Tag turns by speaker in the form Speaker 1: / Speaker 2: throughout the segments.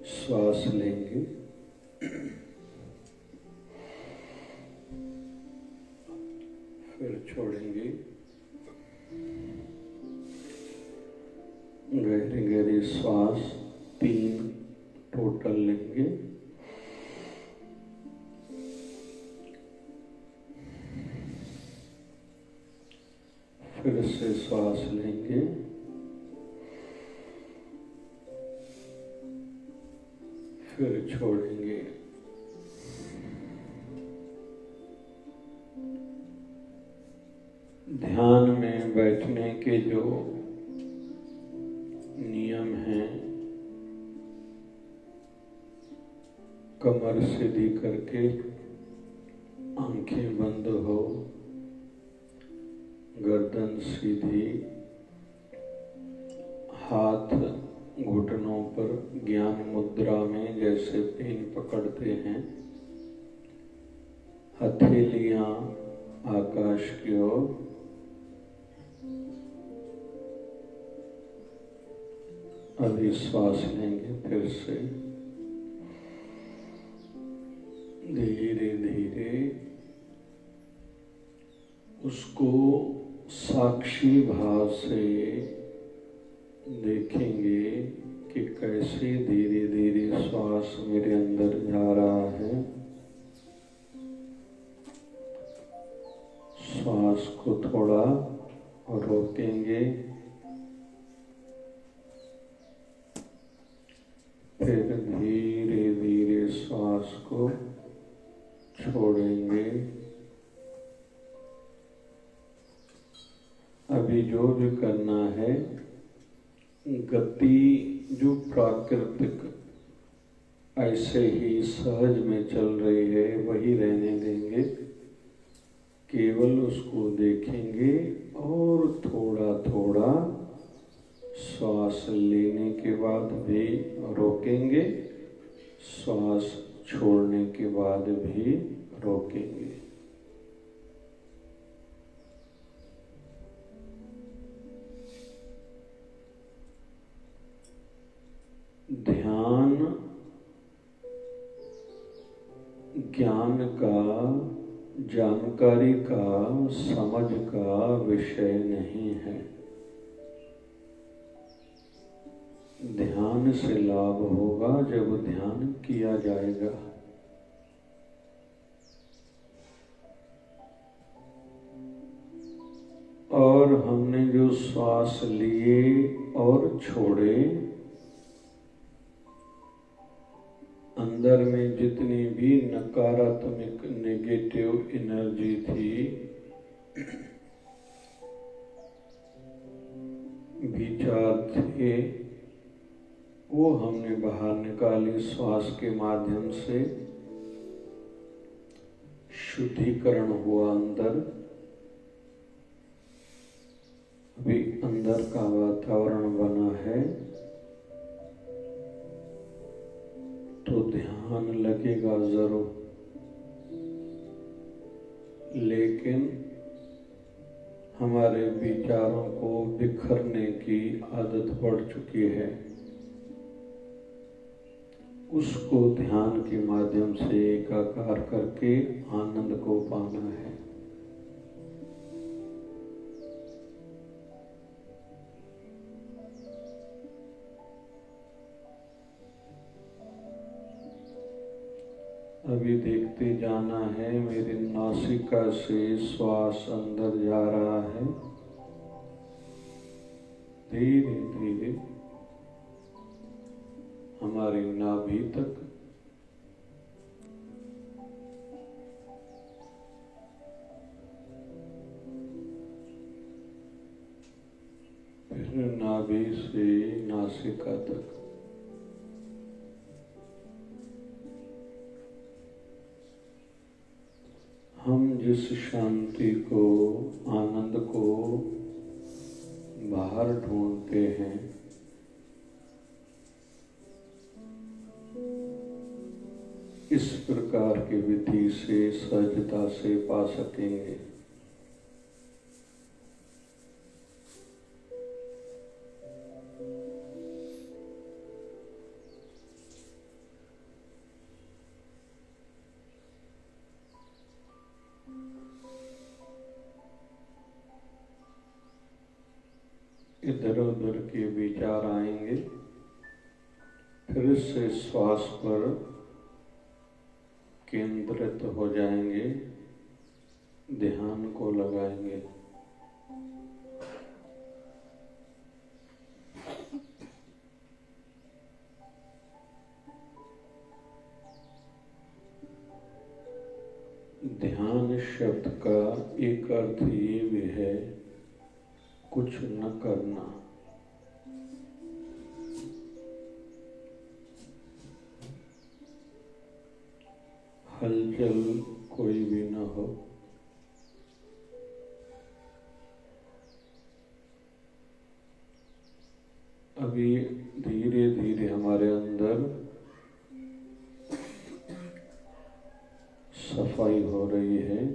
Speaker 1: श्वास लेंगे, फिर छोड़ेंगे। गहरी गहरी श्वास 3 टोटल लेंगे। फिर से श्वास लेंगे, फिर छोड़ेंगे। ध्यान में बैठने के जो नियम हैं, कमर सीधी करके आंखें बंद हो, गर्दन सीधी, हाथ घुटनों पर ज्ञान मुद्रा में जैसे पेन पकड़ते हैं, हथेलियां आकाश की ओर। अभी श्वास लेंगे फिर से, धीरे धीरे उसको साक्षी भाव से देखेंगे कि कैसे धीरे धीरे श्वास मेरे अंदर जा रहा है। श्वास को थोड़ा रोकेंगे, फिर धीरे धीरे श्वास को छोड़ेंगे। अभी जो भी करना है, गति जो प्राकृतिक ऐसे ही सहज में चल रही है वही रहने देंगे। केवल उसको देखेंगे और थोड़ा थोड़ा श्वास लेने के बाद भी रोकेंगे, श्वास छोड़ने के बाद भी रोकेंगे। ध्यान ज्ञान का, जानकारी का, समझ का विषय नहीं है। ध्यान से लाभ होगा जब ध्यान किया जाएगा। और हमने जो श्वास लिए और छोड़े, अंदर में जितनी भी नकारात्मक नेगेटिव एनर्जी थी, विचार थे, वो हमने बाहर निकाली। श्वास के माध्यम से शुद्धिकरण हुआ अंदर। अभी अंदर का वातावरण बना है तो ध्यान लगेगा जरूर, लेकिन हमारे विचारों को बिखरने की आदत पड़ चुकी है। उसको ध्यान के माध्यम से एकाकार करके आनंद को पाना है। अभी देखते जाना है, मेरी नासिका से श्वास अंदर जा रहा है, धीरे धीरे हमारी नाभि तक। फिर नाभि से नासिका तक। हम जिस शांति को, आनंद को बाहर ढूंढते हैं, इस प्रकार की विधि से सहजता से पा सकेंगे। इधर उधर के विचार आएंगे, फिर से श्वास पर केंद्रित हो जाएंगे, ध्यान को लगाएंगे। ध्यान शब्द का एक अर्थ ये भी है कुछ न करना। हलचल कोई भी न हो, अभी धीरे धीरे हमारे अंदर सफाई हो रही है,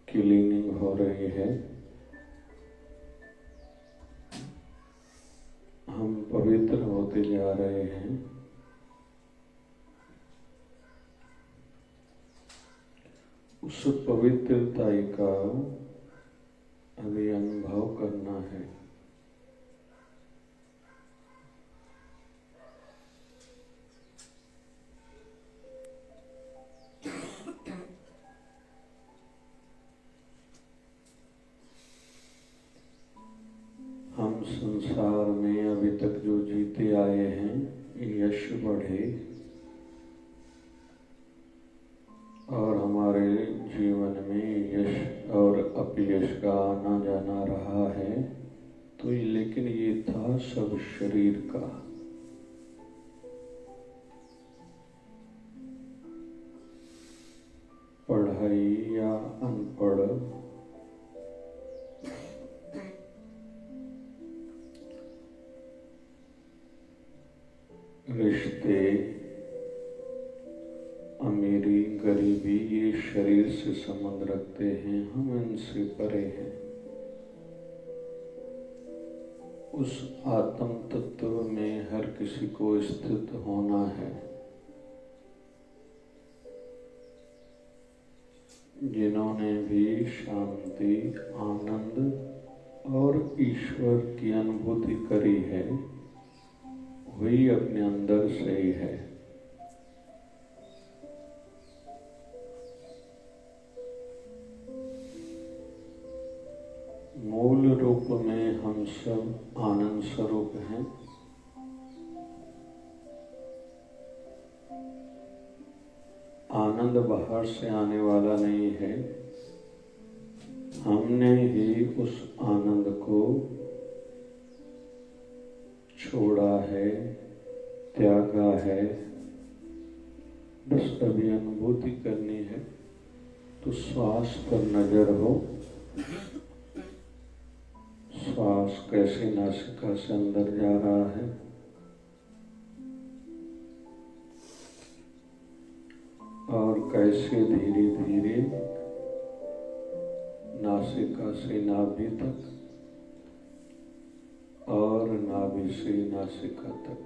Speaker 1: क्लीनिंग हो रही है। हम पवित्र होते जा रहे हैं। उस पवित्रता का अभी अनुभव करना है। हम संसार में अभी तक जो जीते आए हैं, यश बढ़े और हमारे जीवन में यश और अपयश का आना जाना रहा है, तो लेकिन ये था सब शरीर का। पढ़ाई या अनपढ़, रिश्ते, अमीरी गरीबी, ये शरीर से संबंध रखते हैं, हम इनसे परे हैं। उस आत्म तत्व में हर किसी को स्थित होना है। जिन्होंने भी शांति, आनंद और ईश्वर की अनुभूति करी है, वही अपने अंदर से ही है। मूल रूप में हम सब आनंद स्वरूप हैं। आनंद बाहर से आने वाला नहीं है, हमने ही उस आनंद को छोड़ा है, त्यागा है। बस अभी अनुभूति करनी है। तो श्वास पर नजर हो, श्वास कैसे नासिका से अंदर जा रहा है और कैसे धीरे धीरे नासिका से नाभि तक और नाभि से नासिका तक।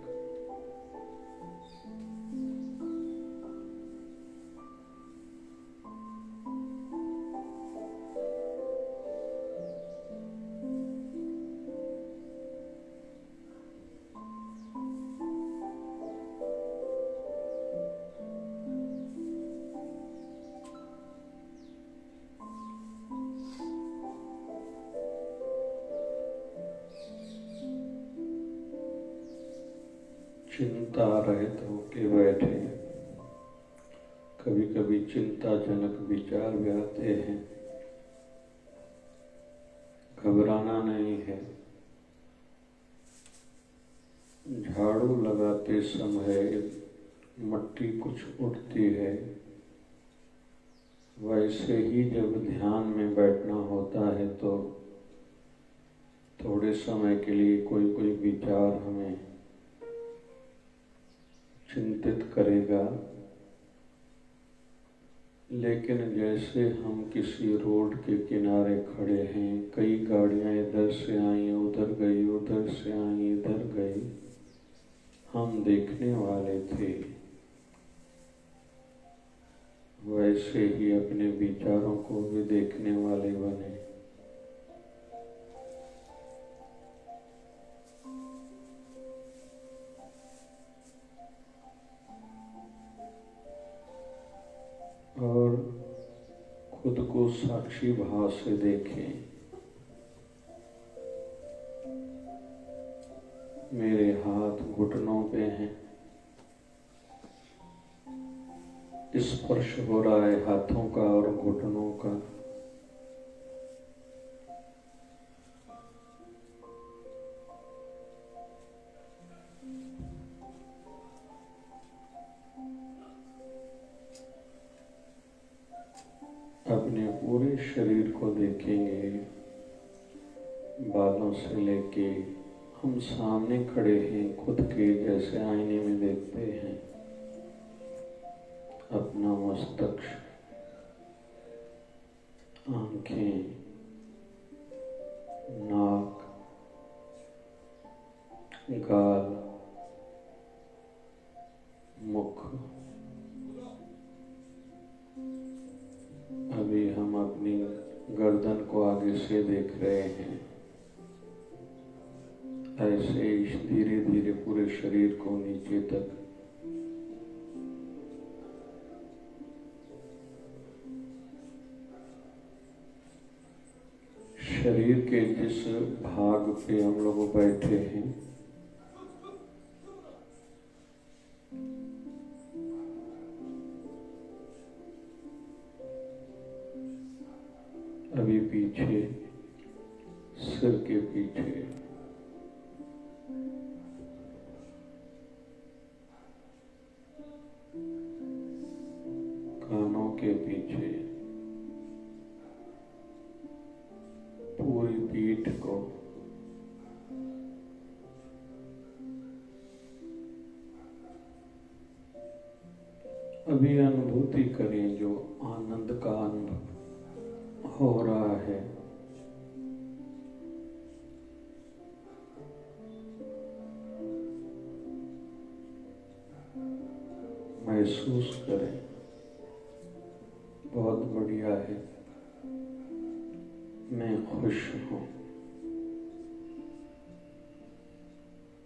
Speaker 1: चिंता रहित होके बैठे। कभी कभी चिंताजनक विचार भी आते हैं, घबराना नहीं है। झाड़ू लगाते समय मट्टी कुछ उठती है, वैसे ही जब ध्यान में बैठना होता है तो थोड़े समय के लिए कोई कोई विचार हमें चिंतित करेगा, लेकिन जैसे हम किसी रोड के किनारे खड़े हैं, कई गाड़ियां इधर से आई उधर गई, उधर से आई इधर गई, हम देखने वाले थे, वैसे ही अपने विचारों को भी देखने वाले बने। खुद को साक्षी भाव से देखें। मेरे हाथ घुटनों पे हैं, स्पर्श हो रहा है हाथों का और घुटनों का। अपने पूरे शरीर को देखेंगे, बालों से लेके हम सामने खड़े हैं खुद के, जैसे आईने में देखते हैं। अपना मस्तक, आंखें, नाक, गाल, मुख। अभी हम अपनी गर्दन को आगे से देख रहे हैं। ऐसे ही धीरे धीरे पूरे शरीर को नीचे तक। शरीर के जिस भाग पे हम लोग बैठे हैं, अभी पीछे, सिर के पीछे, कानों के पीछे, पूरी पीठ को, अभी अनुभूति करें जो आनंद का अनुभव हो रहा है। महसूस करें, बहुत बढ़िया है, मैं खुश हूँ।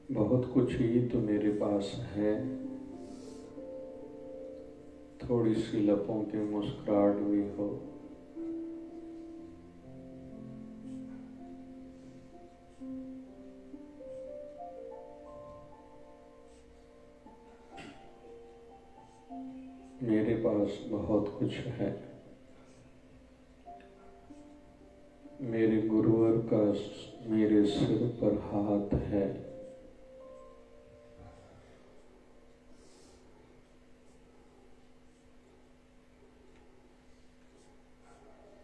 Speaker 1: बहुत कुछ ही तो मेरे पास है। थोड़ी सी लपों की मुस्कुराहट भी हो। मेरे पास बहुत कुछ है। मेरे गुरुवर का मेरे सिर पर हाथ है।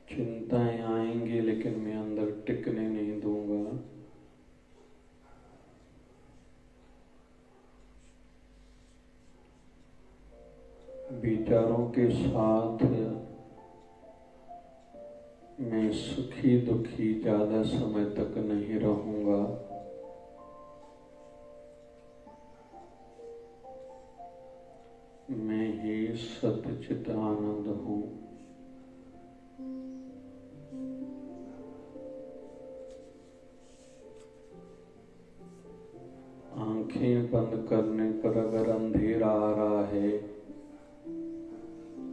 Speaker 1: चिंताएं आएंगी लेकिन मैं अंदर टिकने नहीं दूंगा। विचारों के साथ मैं सुखी दुखी ज्यादा समय तक नहीं रहूंगा। मैं ही सच्चित आनंद हूँ। आंखें बंद करने पर अगर अंधेरा आ रहा है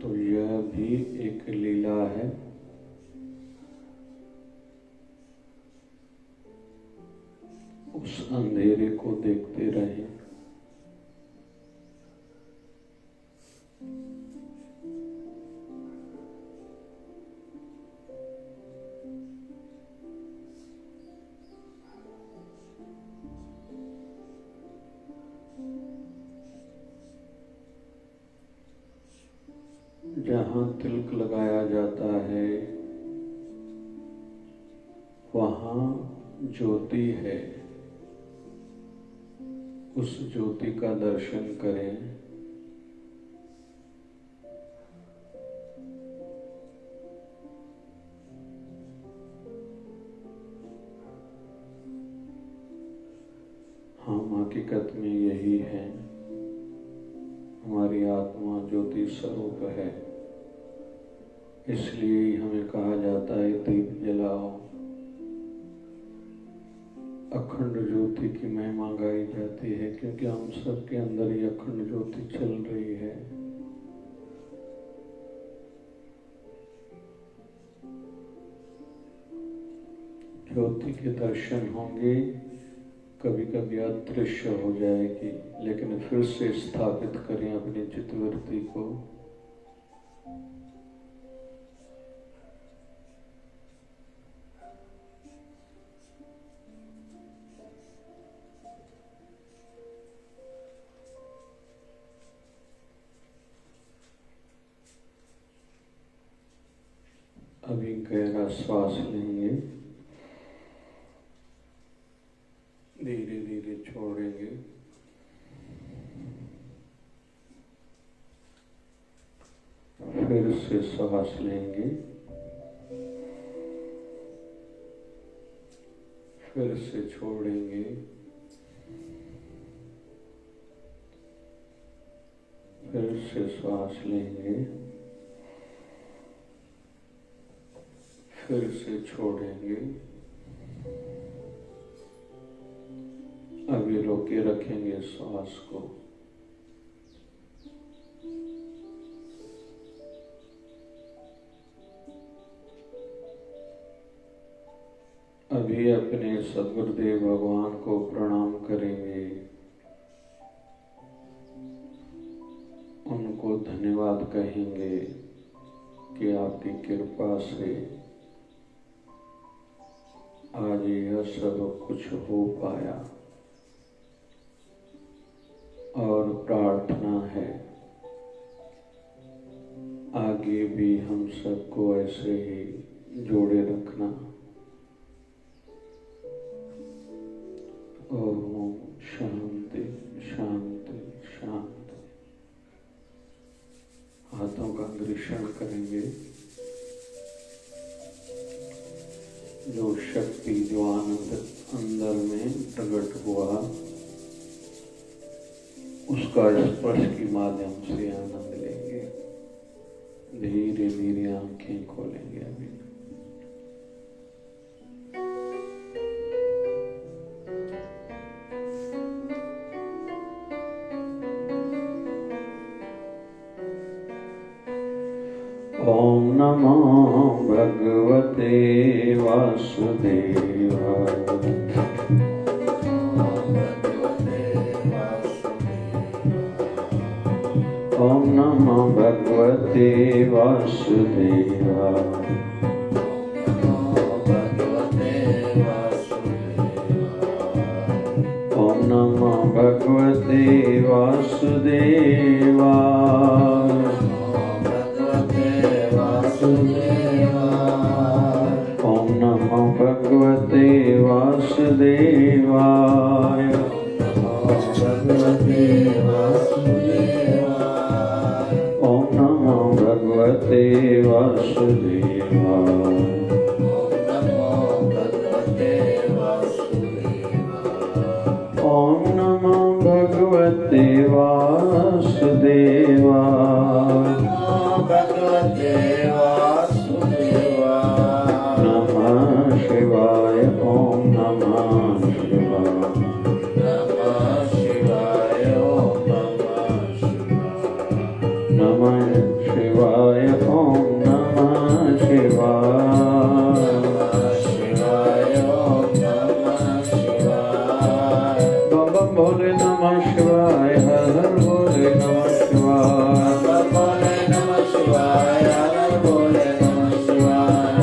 Speaker 1: तो यह भी एक लीला है। उस अंधेरे को देखते रहें। जहाँ तिलक लगाया जाता है वहाँ ज्योति है। उस ज्योति का दर्शन करें। हम हकीकत में यही है। हमारी आत्मा ज्योति स्वरूप है। इसलिए हमें कहा जाता है दीप जलाओ। अखंड ज्योति की महिमा गाई जाती है क्योंकि हम सबके अंदर ही अखंड ज्योति चल रही है। ज्योति के दर्शन होंगे, कभी कभी अदृश्य हो जाएगी, लेकिन फिर से स्थापित करें अपनी चित्तवृत्ति को। अभी गहरा श्वास लेंगे, धीरे धीरे छोड़ेंगे। फिर से श्वास लेंगे, फिर से छोड़ेंगे, फिर से श्वास लेंगे, फिर से छोड़ेंगे। अभी रोके रखेंगे श्वास को। अभी अपने सद्गुरुदेव भगवान को प्रणाम करेंगे, उनको धन्यवाद कहेंगे कि आपकी कृपा से आज यह सब कुछ हो पाया। और प्रार्थना है आगे भी हम सबको ऐसे ही जोड़े रखना। ओम शांति शांति शांति। हाथों का निरीक्षण करेंगे। जो शक्ति, जो आनंद अंदर में प्रकट हुआ, उसका स्पर्श के माध्यम से आनंद लेंगे। धीरे धीरे आंखें खोलेंगे। अभी ओम नमो भगवते वासुदेवाय। ओम नमो भगवते वासुदेवाय। ओम नमो भगवते वासुदेवाय। ओम नमो भगवते वासुदेवाय। ओम नमो भगवते वासुदेवाय। ओम नमो भगवते वासुदेवाय। नमः शिवाय। ओम नमः शिवाय। नमः शिवाय। ओम नमः शिवाय। बम बम भोले नमः शिवाय। हर हर भोले नमः शिवाय।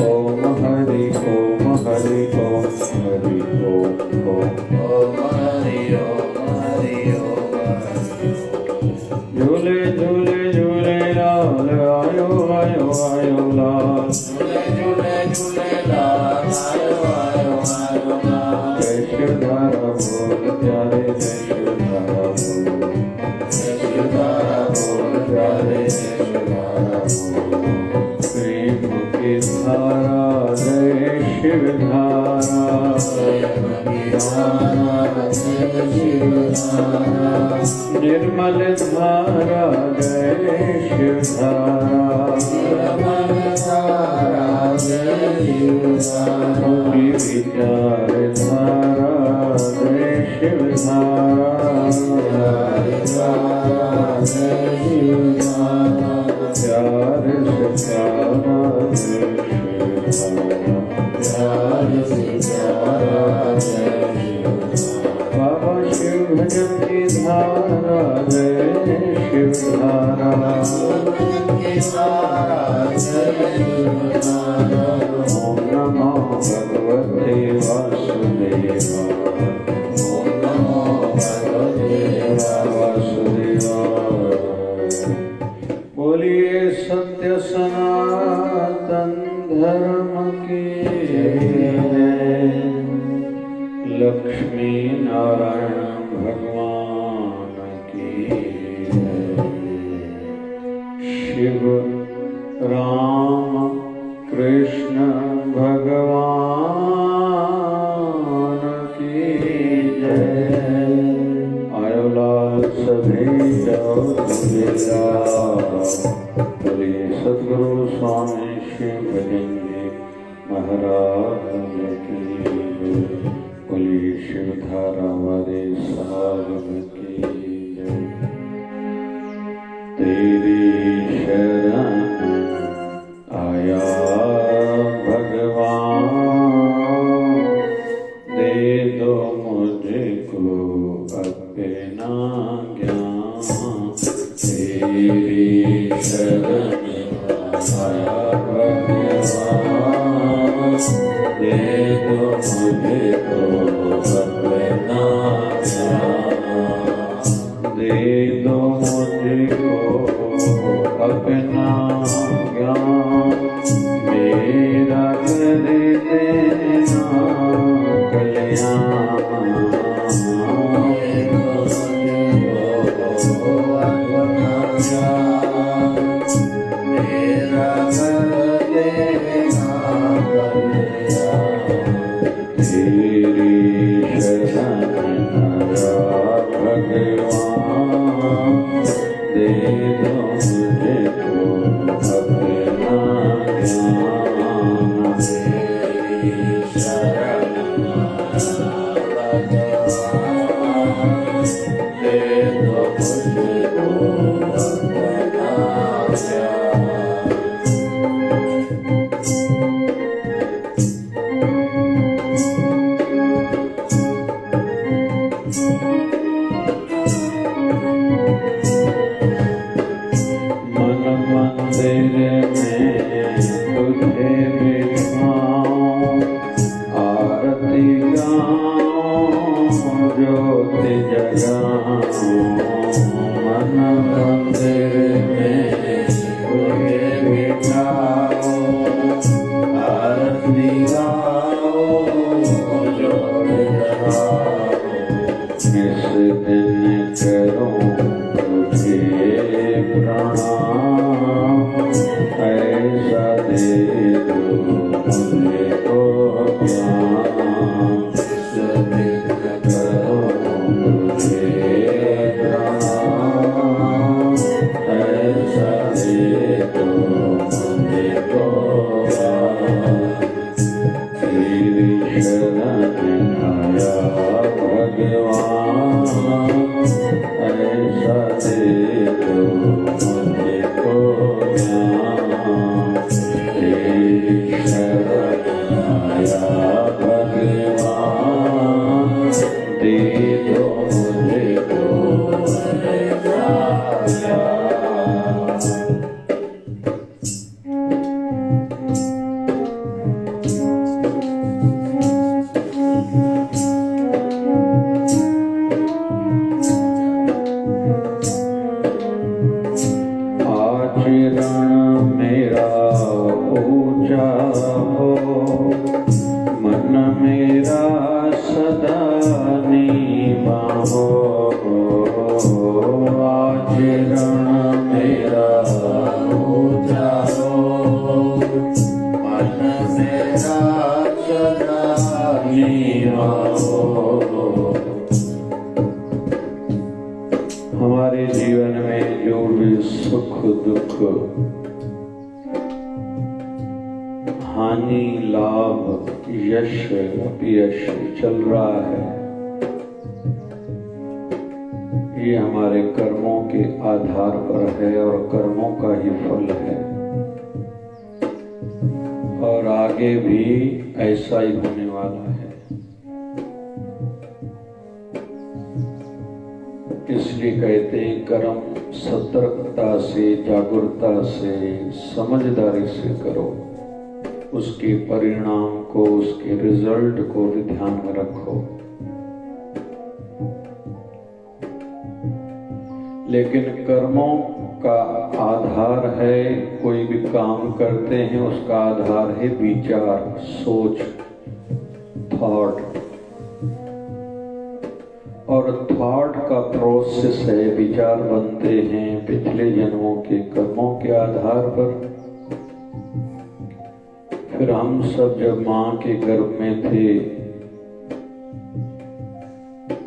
Speaker 1: ओम हरि ओम हरि ओम हरि ओम ओम। झूले झूले झूले लाल आयो आयो आयो लाल। जय शिवधारा बोल प्यारे, जय शिवधारा बोल। प्यारे जय शिवधारा बोल। प्रेम की धारा जय शिवधारा। निर्मल धारा जय शिवधारा। पूरी विचार धारा जय शिवधारा। प्यार से प्यारा जय शिवधारा। बाबा शिव भजन की धारा जय शिव धारा ओम नमो भगवते वासुदेवाय ओम नमो भगवते वासुदेवाय। बोलिए सत्य सनातन धर्म की लक्ष्मी नारायण भगवान की शिव राम कृष्ण भगवान की जय। आयो लाल सभी बोलिए सद्गुरु स्वामी शिव भजन जी महाराज की बोलिए शिव धारा वाले साहब की जय। तेरी शरण आया भगवान दे दो मुझको अपना ज्ञान। तेरी शरण आया भगवान दे दो मुझको अपना ज्ञान। दे दो मुझको अपना ज्ञान मेरा कर देना कल्याण। मेरा कर देना तेरी शरण आया भगवान दे दो मुझको अपना ज्ञान। तेरी शरण आया भगवान दे दो मुझको अपना ज्ञान। मन मंदिर में तुझे बिठाऊं आरती गाऊं ज्योति जगाऊं। मन मंदिर में तुझे बिठाऊं आरती गाऊं ज्योति जगाऊं। इस दिन करूं तुझे प्रणाम ऐसा दे दो मुझको ज्ञान। सभी करो तुझे प्रणाम ऐसा दे दो मुझको ज्ञान। तेरी शरण आया भगवान ऐसा दे दो मुझको ज्ञान। तेरी शरण आया भगवान दे दो मुझको ज्ञान। आचरण मेरा ऊंचा हो मन मेरा सदा नीवा हो। आचरण मेरा ऊंचा हो मन मेरा सदा नीवा हो। हमारे जीवन में जो भी सुख दुख हानि लाभ यश अपयश चल रहा है ये हमारे कर्मों के आधार पर है और कर्मों का ही फल है। और आगे भी ऐसा ही होने वाला है। इसलिए कहते हैं कर्म सतर्कता से, जागरूकता से, समझदारी से करो, उसके परिणाम को, उसके रिजल्ट को भी ध्यान में रखो। लेकिन कर्मों का आधार है, कोई भी काम करते हैं उसका आधार है विचार, सोच, थॉट, और थॉट का प्रोसेस है, विचार बनते हैं पिछले जन्मों के कर्मों के आधार पर। फिर हम सब जब माँ के गर्भ में थे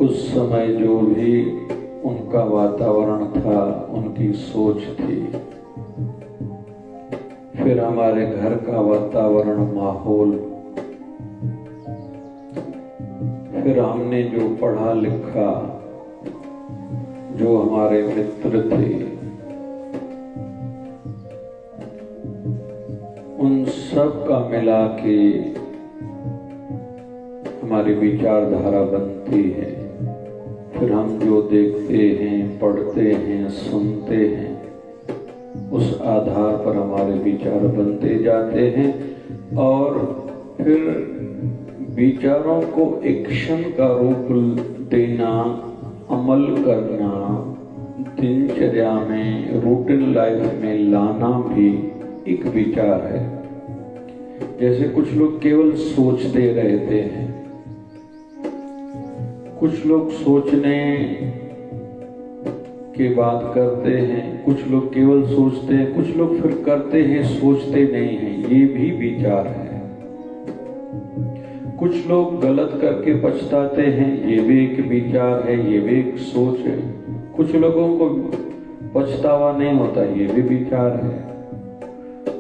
Speaker 1: उस समय जो भी उनका वातावरण था, उनकी सोच थी, फिर हमारे घर का वातावरण, माहौल, फिर हमने जो पढ़ा लिखा, जो हमारे मित्र थे, उन सब का मिला के हमारी विचारधारा बनती है। फिर हम जो देखते हैं, पढ़ते हैं, सुनते हैं, उस आधार पर हमारे विचार बनते जाते हैं और फिर विचारों को एक्शन का रूप देना, अमल करना, दिनचर्या में, रूटीन लाइफ में लाना भी एक विचार है। जैसे कुछ लोग केवल सोचते रहते हैं, कुछ लोग सोचने के बाद करते हैं, कुछ लोग केवल सोचते हैं, कुछ लोग फिर करते हैं, सोचते नहीं हैं, ये भी विचार है। कुछ लोग गलत करके पछताते हैं, ये भी एक विचार है, ये भी एक सोच है। कुछ लोगों को पछतावा नहीं होता, ये भी विचार है।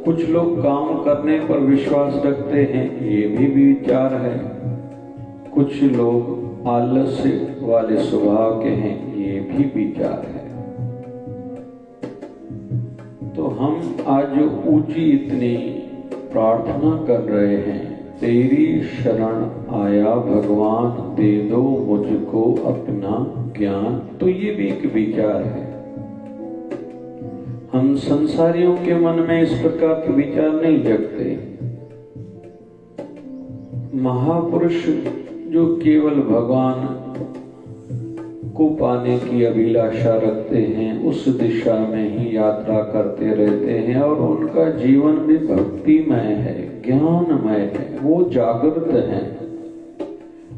Speaker 1: कुछ लोग काम करने पर विश्वास रखते हैं, ये भी विचार है। कुछ लोग आलस्य वाले स्वभाव के हैं, ये भी विचार है। तो हम आज ऊंची इतनी प्रार्थना कर रहे हैं, तेरी शरण आया भगवान, दे दो मुझको अपना ज्ञान, तो ये भी एक विचार है। हम संसारियों के मन में इस प्रकार के विचार नहीं जगते। महापुरुष जो केवल भगवान को पाने की अभिलाषा रखते हैं, उस दिशा में ही यात्रा करते रहते हैं और उनका जीवन भी भक्तिमय है, ज्ञानमय है, वो जागृत हैं,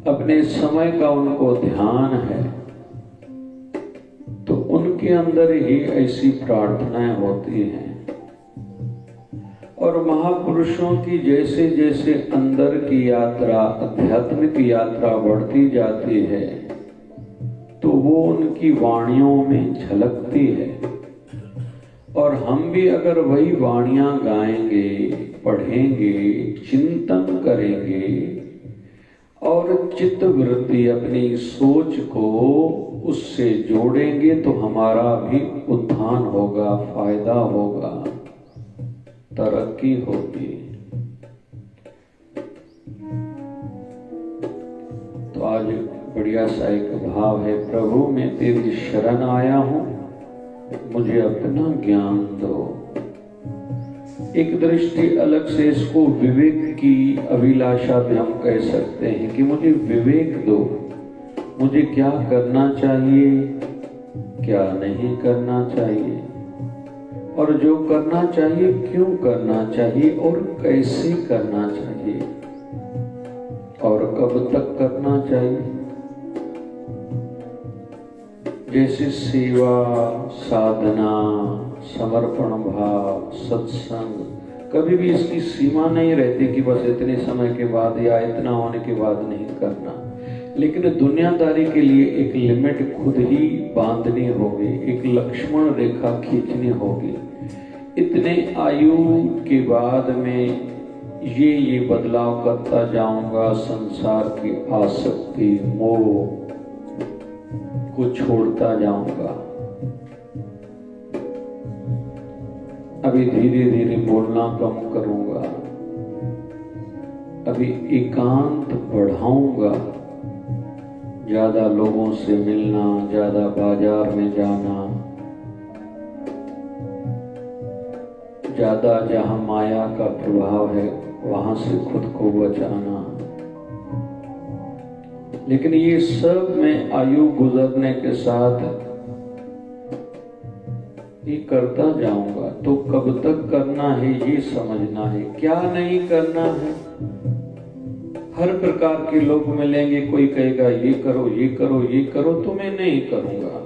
Speaker 1: अपने समय का उनको ध्यान है। तो उनके अंदर ही ऐसी प्रार्थनाएं होती हैं। और महापुरुषों की जैसे जैसे अंदर की यात्रा, आध्यात्मिक यात्रा बढ़ती जाती है, तो वो उनकी वाणियों में झलकती है। और हम भी अगर वही वाणियां गाएंगे, पढ़ेंगे, चिंतन करेंगे और चित्त वृत्ति, अपनी सोच को उससे जोड़ेंगे, तो हमारा भी उत्थान होगा, फायदा होगा, तरक्की होगी। तो आज बढ़िया सा एक भाव है, प्रभु मैं तेरी शरण आया हूं, मुझे अपना ज्ञान दो। एक दृष्टि अलग से इसको विवेक की अभिलाषा भी हम कह सकते हैं कि मुझे विवेक दो, मुझे क्या करना चाहिए, क्या नहीं करना चाहिए, और जो करना चाहिए क्यों करना चाहिए और कैसे करना चाहिए और कब तक करना चाहिए। जैसे सेवा, साधना, समर्पण भाव, सत्संग, कभी भी इसकी सीमा नहीं रहती कि बस इतने समय के बाद या इतना होने के बाद नहीं करना। लेकिन दुनियादारी के लिए एक लिमिट खुद ही बांधनी होगी, एक लक्ष्मण रेखा खींचनी होगी। इतने आयु के बाद में ये बदलाव करता जाऊंगा, संसार की आसक्ति, मोह को छोड़ता जाऊंगा। अभी धीरे धीरे बोलना कम करूंगा, अभी एकांत बढ़ाऊंगा, ज्यादा लोगों से मिलना, ज्यादा बाजार में जाना, ज्यादा जहां माया का प्रभाव है वहां से खुद को बचाना। लेकिन ये सब मैं आयु गुजरने के साथ ये करता जाऊंगा। तो कब तक करना है ये समझना है, क्या नहीं करना है। हर प्रकार के लोग मिलेंगे, कोई कहेगा ये करो ये करो ये करो, तो मैं नहीं करूंगा।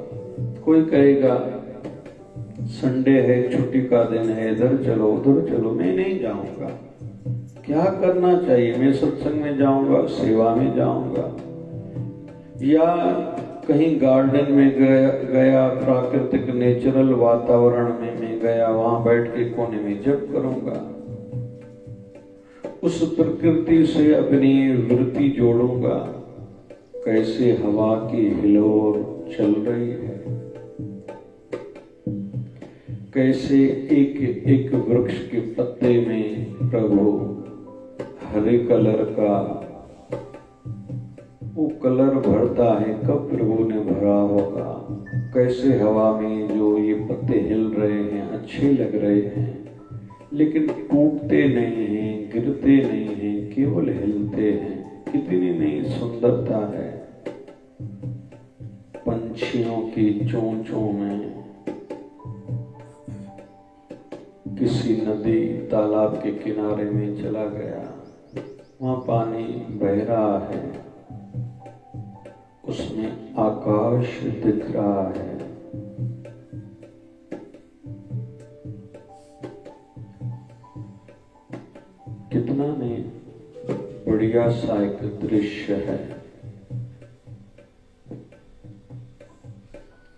Speaker 1: कोई कहेगा संडे है, छुट्टी का दिन है, इधर चलो उधर चलो, मैं नहीं जाऊंगा। क्या करना चाहिए? मैं सत्संग में जाऊंगा, सेवा में जाऊंगा, या कहीं गार्डन में गया प्राकृतिक नेचुरल वातावरण में मैं गया, वहां बैठ के कोने में जप करूंगा, उस प्रकृति से अपनी वृत्ति जोड़ूंगा। कैसे हवा की हिलोर चल रही है, कैसे एक एक वृक्ष के पत्ते में प्रभु हरे कलर का वो कलर भरता है, कब प्रभु ने भरा होगा। कैसे हवा में जो ये पत्ते हिल रहे हैं, अच्छे लग रहे हैं, लेकिन टूटते नहीं हैं, गिरते नहीं हैं, केवल हिलते हैं। कितनी नई सुंदरता है पंछियों की चोंचों में। किसी नदी तालाब के किनारे में चला गया, वहां पानी बह रहा है, उसमें आकाश दिख रहा है। कितना ने बढ़िया सा एक दृश्य है,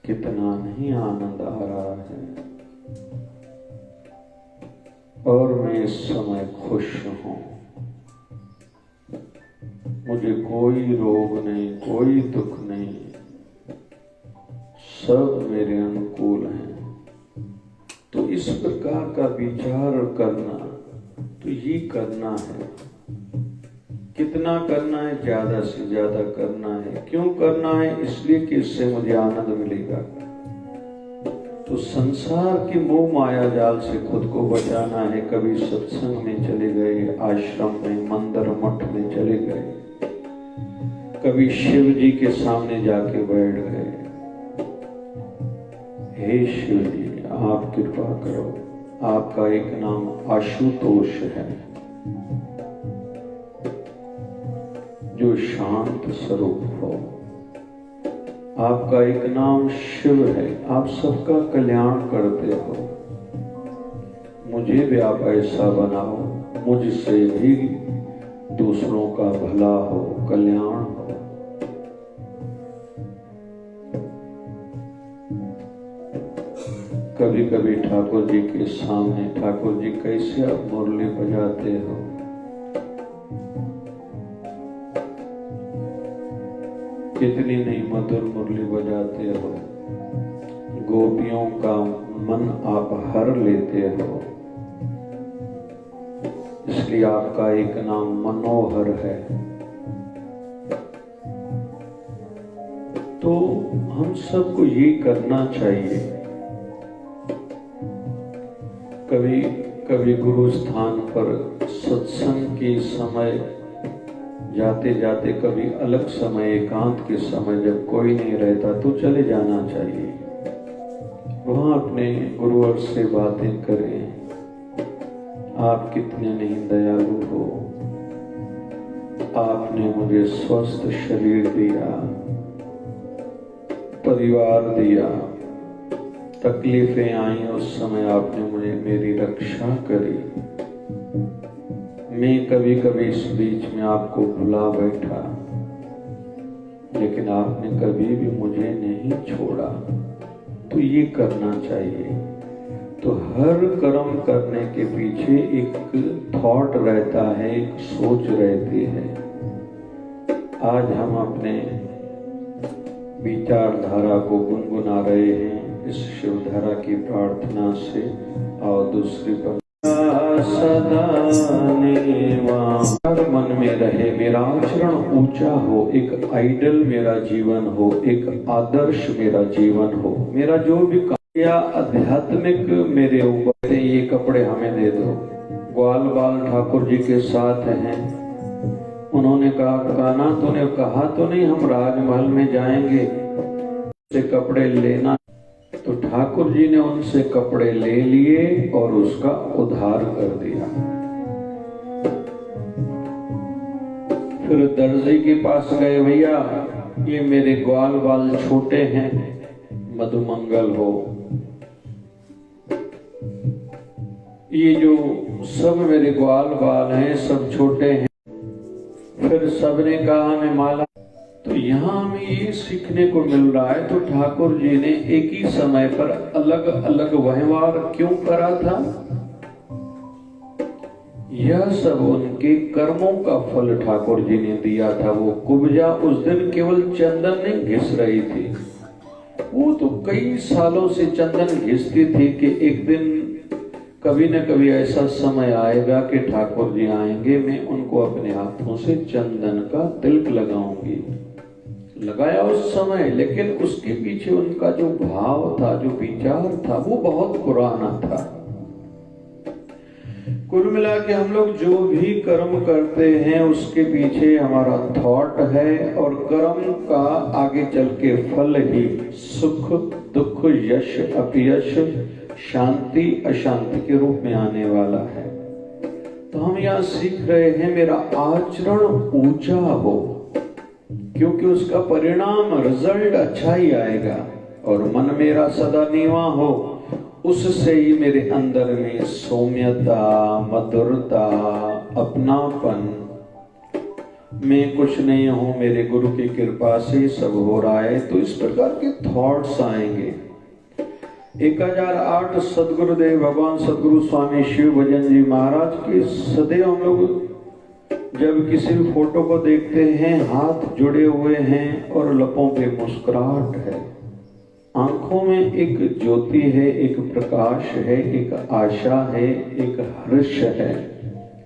Speaker 1: कितना नहीं आनंद आ रहा है। और मैं इस समय खुश हूं, मुझे कोई रोग नहीं, कोई दुख नहीं, सब मेरे अनुकूल हैं। तो इस प्रकार का विचार करना, तो ये करना है। कितना करना है? ज्यादा से ज्यादा करना है। क्यों करना है? इसलिए कि इससे मुझे आनंद मिलेगा। तो संसार की मोह माया जाल से खुद को बचाना है। कभी सत्संग में चले गए, आश्रम में, मंदिर मठ में चले गए, कभी शिव जी के सामने जाके बैठ गए, हे शिव जी आप कृपा करो, आपका एक नाम आशुतोष है जो शांत स्वरूप हो, आपका एक नाम शिव है, आप सबका कल्याण करते हो, मुझे भी आप ऐसा बनाओ, मुझसे भी दूसरों का भला हो, कल्याण हो। कभी कभी ठाकुर जी के सामने, ठाकुर जी कैसे आप मुरली बजाते हो, कितनी नहीं मधुर मुरली बजाते हो, गोपियों का मन आप हर लेते हो, इसलिए आपका एक नाम मनोहर है। तो हम सबको ये करना चाहिए। कभी कभी गुरु स्थान पर सत्संग के समय जाते जाते, कभी अलग समय, एकांत के समय जब कोई नहीं रहता तो चले जाना चाहिए। वहां अपने गुरुवर से बातें करें, आप कितने नहीं दयालु हो, आपने मुझे स्वस्थ शरीर दिया, परिवार दिया, तकलीफें आई उस समय आपने मुझे मेरी रक्षा करी। मैं कभी कभी इस बीच में आपको भुला बैठा, लेकिन आपने कभी भी मुझे नहीं छोड़ा। तो ये करना चाहिए। तो हर कर्म करने के पीछे एक थॉट रहता है, एक सोच रहती है। आज हम अपने विचारधारा को गुनगुना रहे हैं इस शिवधारा की प्रार्थना से। और दूसरी पर सदा निवास मन में रहे, मेरा आचरण ऊंचा हो, एक आइडल मेरा जीवन हो, एक आदर्श मेरा जीवन हो। मेरा जो भी या आध्यात्मिक मेरे ऊपर, ये कपड़े हमें दे दो। ग्वाल बाल ठाकुर जी के साथ हैं। उन्होंने कहा, कान्हा तूने कहा तो नहीं हम राजमहल में जाएंगे, से कपड़े लेना। तो ठाकुर जी ने उनसे कपड़े ले लिए और उसका उद्धार कर दिया। फिर दर्जी के पास गए, भैया ये मेरे ग्वाल बाल छोटे हैं, मधुमंगल हो। ये जो सब मेरे ग्वाल बाल हैं सब छोटे हैं। फिर सबने कहा हमें माला। तो यहाँ हमें ये सीखने को मिल रहा है, तो ठाकुर जी ने एक ही समय पर अलग अलग व्यवहार क्यों करा था? यह सब उनके कर्मों का फल ठाकुर जी ने दिया था। वो कुब्जा उस दिन केवल चंदन नहीं घिस रही थी, वो तो कई सालों से चंदन घिसती थी कि एक दिन कभी न कभी ऐसा समय आएगा कि ठाकुर जी आएंगे, मैं उनको अपने हाथों से चंदन का तिलक लगाऊंगी। लगाया उस समय, लेकिन उसके पीछे उनका जो भाव था, जो विचार था, वो बहुत पुराना था। कुल मिला के हम लोग जो भी कर्म करते हैं उसके पीछे हमारा थॉट है, और कर्म का आगे चल के फल ही सुख दुख यश अपयश शांति अशांति के रूप में आने वाला है। तो हम यहाँ सीख रहे हैं मेरा आचरण ऊंचा हो, क्योंकि उसका परिणाम रिजल्ट अच्छा ही आएगा। और मन मेरा सदा नीवा हो, उससे ही मेरे अंदर में सौम्यता, मधुरता, अपनापन, मैं कुछ नहीं हूं, मेरे गुरु की कृपा से सब हो रहा है, तो इस प्रकार के थॉट्स आएंगे। 1008 सदगुरुदेव भगवान सदगुरु स्वामी शिव भजन जी महाराज के सदैव हम लोग जब किसी भी फोटो को देखते हैं, हाथ जुड़े हुए हैं और लपों पे मुस्कुराहट है, आंखों में एक ज्योति है, एक प्रकाश है, एक आशा है, एक हर्ष है।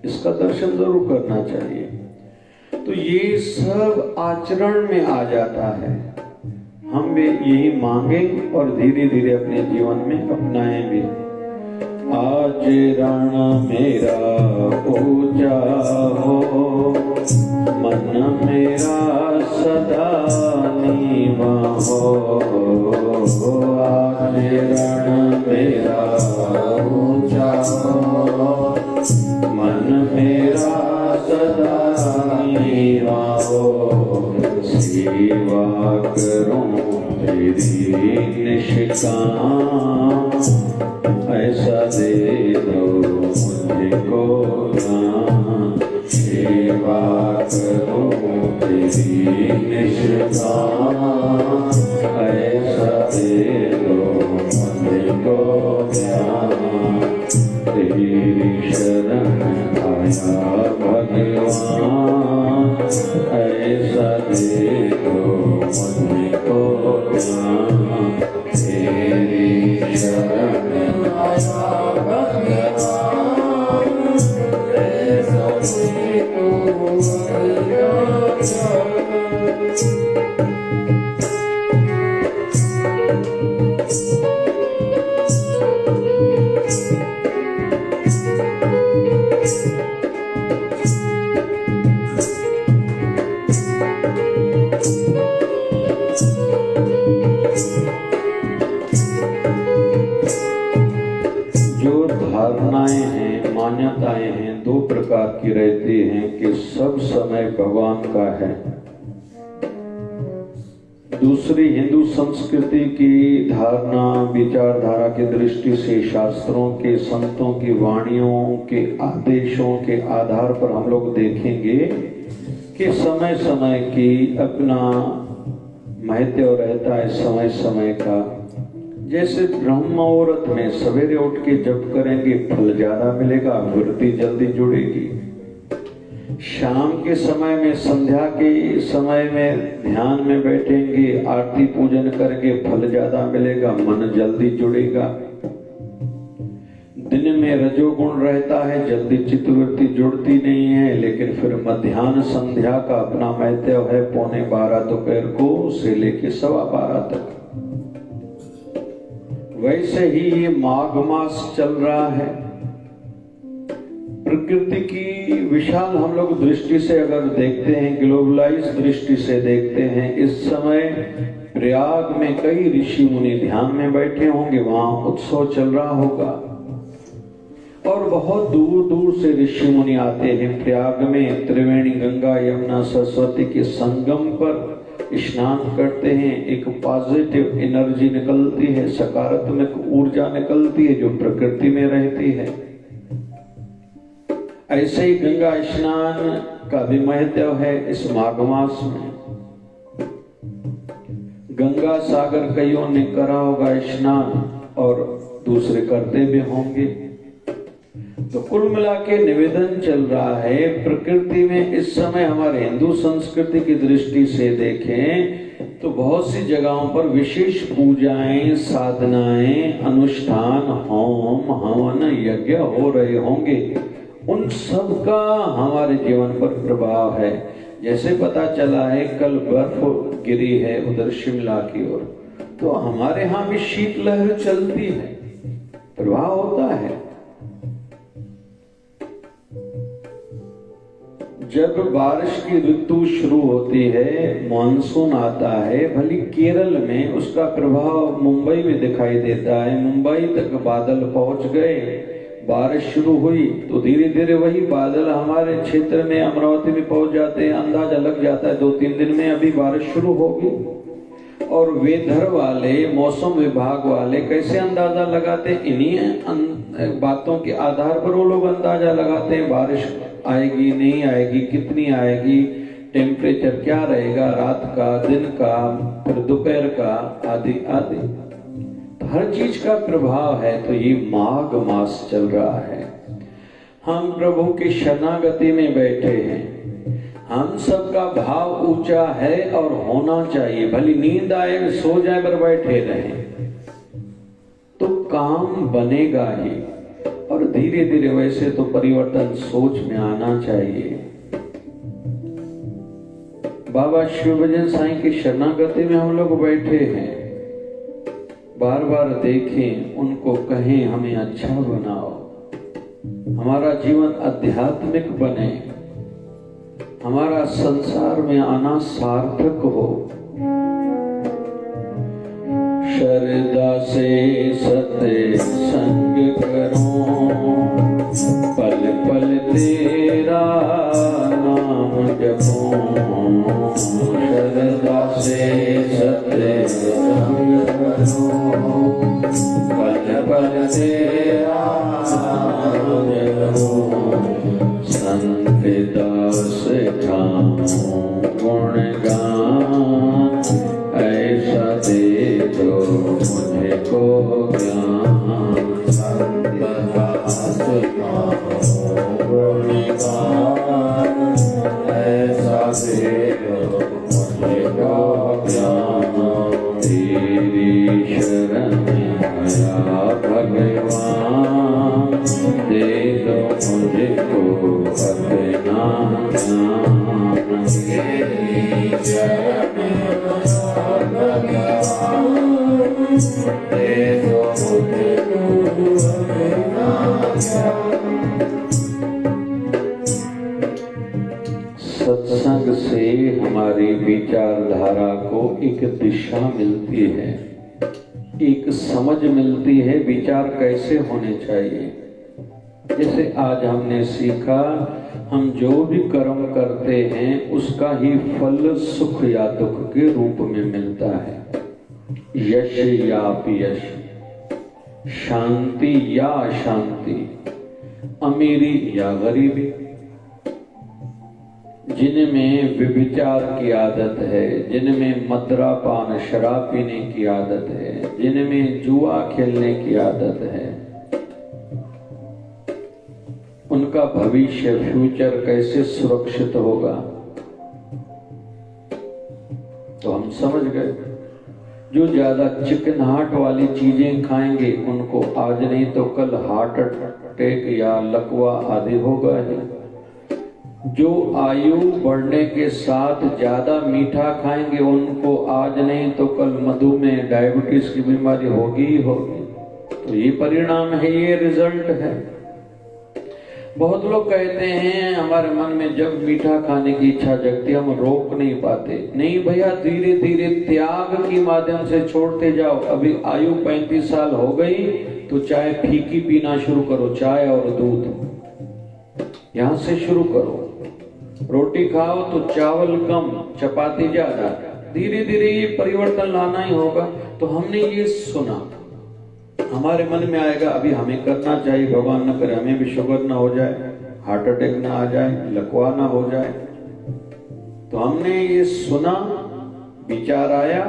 Speaker 1: इसका दर्शन जरूर करना चाहिए। तो ये सब आचरण में आ जाता है। हम भी यही मांगे और धीरे धीरे अपने जीवन में अपनाएं भी। आचरण मेरा ऊंचा हो, मन मेरा सदा नीवा हो। आचरण मेरा ऊंचा हो, मन मेरा सदा नीवा हो। सेवा करूं तेरी निष्काम, ऐसा दे दो मुझको दान। सेवा करूं तेरी निष्काम, ऐसा दे दो मुझको दान। तेरी शरण आया भगवान, ऐसा दे दो मुझको दान। तेरी शरण आया भगवान, ऐसा दे दो मुझको दान। धारणाएं हैं, मान्यताएं हैं, दो प्रकार की रहती हैं कि सब समय भगवान का है। दूसरी हिंदू संस्कृति की धारणा विचारधारा की दृष्टि से शास्त्रों के, संतों की वाणियों के आदेशों के आधार पर हम लोग देखेंगे कि समय समय की अपना महत्व रहता है। समय समय का, जैसे ब्रह्म मुहूर्त में सवेरे उठ के जप करेंगे फल ज्यादा मिलेगा, वृत्ति जल्दी जुड़ेगी। शाम के समय में, संध्या के समय में ध्यान में बैठेंगे, आरती पूजन करेंगे, फल ज्यादा मिलेगा, मन जल्दी जुड़ेगा। दिन में रजोगुण रहता है, जल्दी चित्तवृत्ति जुड़ती नहीं है, लेकिन फिर मध्याह्न संध्या का अपना महत्व है। 11:45 दोपहर को से लेके 12:15 तक। वैसे ही ये माघ मास चल रहा है। प्रकृति की विशाल हम लोग दृष्टि से अगर देखते हैं, ग्लोबलाइज दृष्टि से देखते हैं, इस समय प्रयाग में कई ऋषि मुनि ध्यान में बैठे होंगे, वहां उत्सव चल रहा होगा और बहुत दूर दूर से ऋषि मुनि आते हैं। प्रयाग में त्रिवेणी गंगा यमुना सरस्वती के संगम पर स्नान करते हैं। एक पॉजिटिव एनर्जी निकलती है, सकारात्मक ऊर्जा निकलती है जो प्रकृति में रहती है। ऐसे ही गंगा स्नान का भी महत्व है इस माघ मास में। गंगा सागर कईयों ने करा होगा स्नान और दूसरे करते भी होंगे। तो कुल मिला के निवेदन चल रहा है प्रकृति में इस समय। हमारे हिंदू संस्कृति की दृष्टि से देखें तो बहुत सी जगहों पर विशेष पूजाएं, साधनाएं, अनुष्ठान, होम हवन, यज्ञ हो रहे होंगे। उन सब का हमारे जीवन पर प्रभाव है। जैसे पता चला है कल बर्फ गिरी है उधर शिमला की ओर, तो हमारे यहाँ भी शीतलहर चलती है, प्रभाव होता है। जब बारिश की ऋतु शुरू होती है, मानसून आता है, भली केरल में उसका प्रभाव मुंबई में दिखाई देता है। मुंबई तक बादल पहुंच गए, बारिश शुरू हुई तो धीरे धीरे वही बादल हमारे क्षेत्र में अमरावती में पहुंच जाते हैं। अंदाजा लग जाता है 2-3 दिन में अभी बारिश शुरू होगी। और वेदर वाले, मौसम विभाग वाले कैसे अंदाजा लगाते हैं? इन्हीं बातों के आधार पर वो लोग अंदाजा लगाते हैं बारिश आएगी नहीं आएगी, कितनी आएगी, टेम्परेचर क्या रहेगा, रात का, दिन का, फिर दोपहर का, आदि आदि। हर चीज का प्रभाव है। तो ये माघ मास चल रहा है। हम प्रभु की शरणागति में बैठे हैं। हम सबका भाव ऊंचा है और होना चाहिए। भली नींद आए, सो जाए पर बैठे रहें तो काम बनेगा ही। और धीरे धीरे वैसे तो परिवर्तन सोच में आना चाहिए। बाबा शिवभजन साईं की शरणागति में हम लोग बैठे हैं। बार बार देखें, उनको कहें हमें अच्छा बनाओ, हमारा जीवन आध्यात्मिक बने, हमारा संसार में आना सार्थक हो। श्रद्धा से सत्संग करो, पल पल तेरा नाम जपो। श्रद्धा से सत्संग करो, पल पल तेरा नाम जपो। संत दास ठामो गुणगान, ऐसा दे दो मुझको ज्ञान। संत दास ठामो गुणगान, ऐसा दे दो मुझको ज्ञान। तेरी शरण आया भगवान, दे दो मुझको अपना ज्ञान। तेरी शरण आया भगवान, दे दो मुझको अपना ज्ञान। सत्संग से हमारी विचारधारा को एक दिशा मिलती है, एक समझ मिलती है विचार कैसे होने चाहिए। जैसे आज हमने सीखा, हम जो भी कर्म करते हैं उसका ही फल सुख या दुख के रूप में मिलता है। यश या अपयश, शांति या अशांति, अमीरी या गरीबी। जिनमें व्यभिचार की आदत है, जिनमें मदिरापान शराब पीने की आदत है, जिनमें जुआ खेलने की आदत है, उनका भविष्य, फ्यूचर कैसे सुरक्षित होगा? तो हम समझ गए। जो ज्यादा चिकनाहट वाली चीजें खाएंगे उनको आज नहीं तो कल हार्ट अटैक या लकवा आदि होगा ही। जो आयु बढ़ने के साथ ज्यादा मीठा खाएंगे उनको आज नहीं तो कल मधुमेह डायबिटीज की बीमारी होगी ही होगी। तो ये परिणाम है, ये रिजल्ट है। बहुत लोग कहते हैं हमारे मन में जब मीठा खाने की इच्छा जगती है हम रोक नहीं पाते। नहीं भैया, धीरे धीरे त्याग के माध्यम से छोड़ते जाओ। अभी आयु 35 साल हो गई तो चाय फीकी पीना शुरू करो, चाय और दूध यहां से शुरू करो। रोटी खाओ तो चावल कम, चपाती ज्यादा। धीरे धीरे ये परिवर्तन लाना ही होगा। तो हमने ये सुना, हमारे मन में आएगा अभी हमें करना चाहिए, भगवान न करे हमें भी शुगर ना हो जाए, हार्ट अटैक ना आ जाए, लकवा ना हो जाए। तो हमने ये सुना, विचार आया,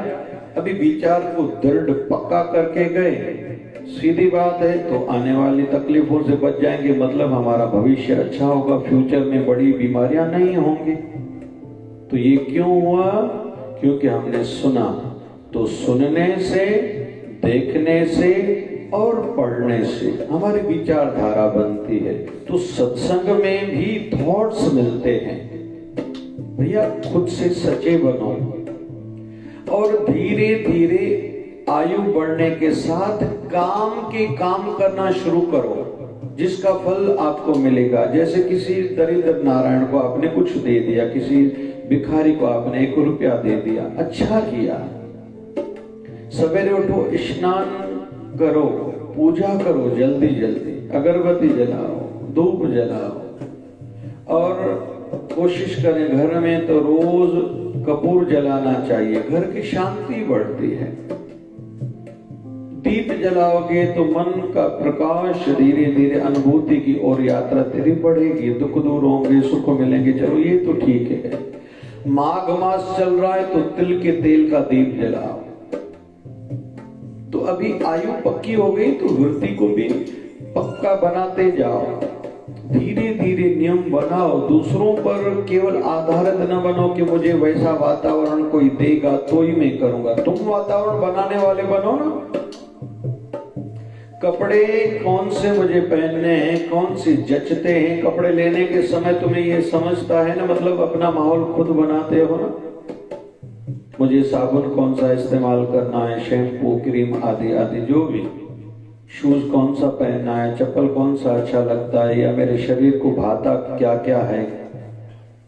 Speaker 1: अभी विचार को दृढ़ पक्का करके गए, सीधी बात है तो आने वाली तकलीफों से बच जाएंगे। मतलब हमारा भविष्य अच्छा होगा, फ्यूचर में बड़ी बीमारियां नहीं होंगी। तो ये क्यों हुआ? क्योंकि हमने सुना। तो सुनने से, देखने से और पढ़ने से हमारी विचारधारा बनती है। तो सत्संग में भी थॉट्स मिलते हैं। भैया खुद से सचे बनो और धीरे धीरे आयु बढ़ने के साथ काम करना शुरू करो, जिसका फल आपको मिलेगा। जैसे किसी दरिद्र नारायण को आपने कुछ दे दिया, किसी भिखारी को आपने 1 रुपया दे दिया, अच्छा किया। सवेरे उठो, स्नान करो, पूजा करो, जल्दी जल्दी अगरबत्ती जलाओ, धूप जलाओ और कोशिश करें घर में तो रोज कपूर जलाना चाहिए, घर की शांति बढ़ती है। दीप जलाओगे तो मन का प्रकाश धीरे धीरे अनुभूति की ओर यात्रा तेरी बढ़ेगी, दुख दूर होंगे, सुख मिलेंगे। चलो ये तो ठीक है। माघ मास चल रहा है तो तिल के तेल का दीप जलाओ। तो अभी आयु पक्की हो गई तो वृत्ति को भी पक्का बनाते जाओ, धीरे धीरे नियम बनाओ। दूसरों पर केवल आधारित न बनो कि मुझे वैसा वातावरण कोई देगा तो ही मैं करूंगा। तुम वातावरण बनाने वाले बनो ना। कपड़े कौन से मुझे पहनने हैं, कौन से जचते हैं, कपड़े लेने के समय तुम्हें ये समझता है ना, मतलब अपना माहौल खुद बनाते हो ना। मुझे साबुन कौन सा इस्तेमाल करना है, शैम्पू, क्रीम आदि आदि जो भी, शूज कौन सा पहनना है, चप्पल कौन सा अच्छा लगता है, या मेरे शरीर को भाता क्या क्या है,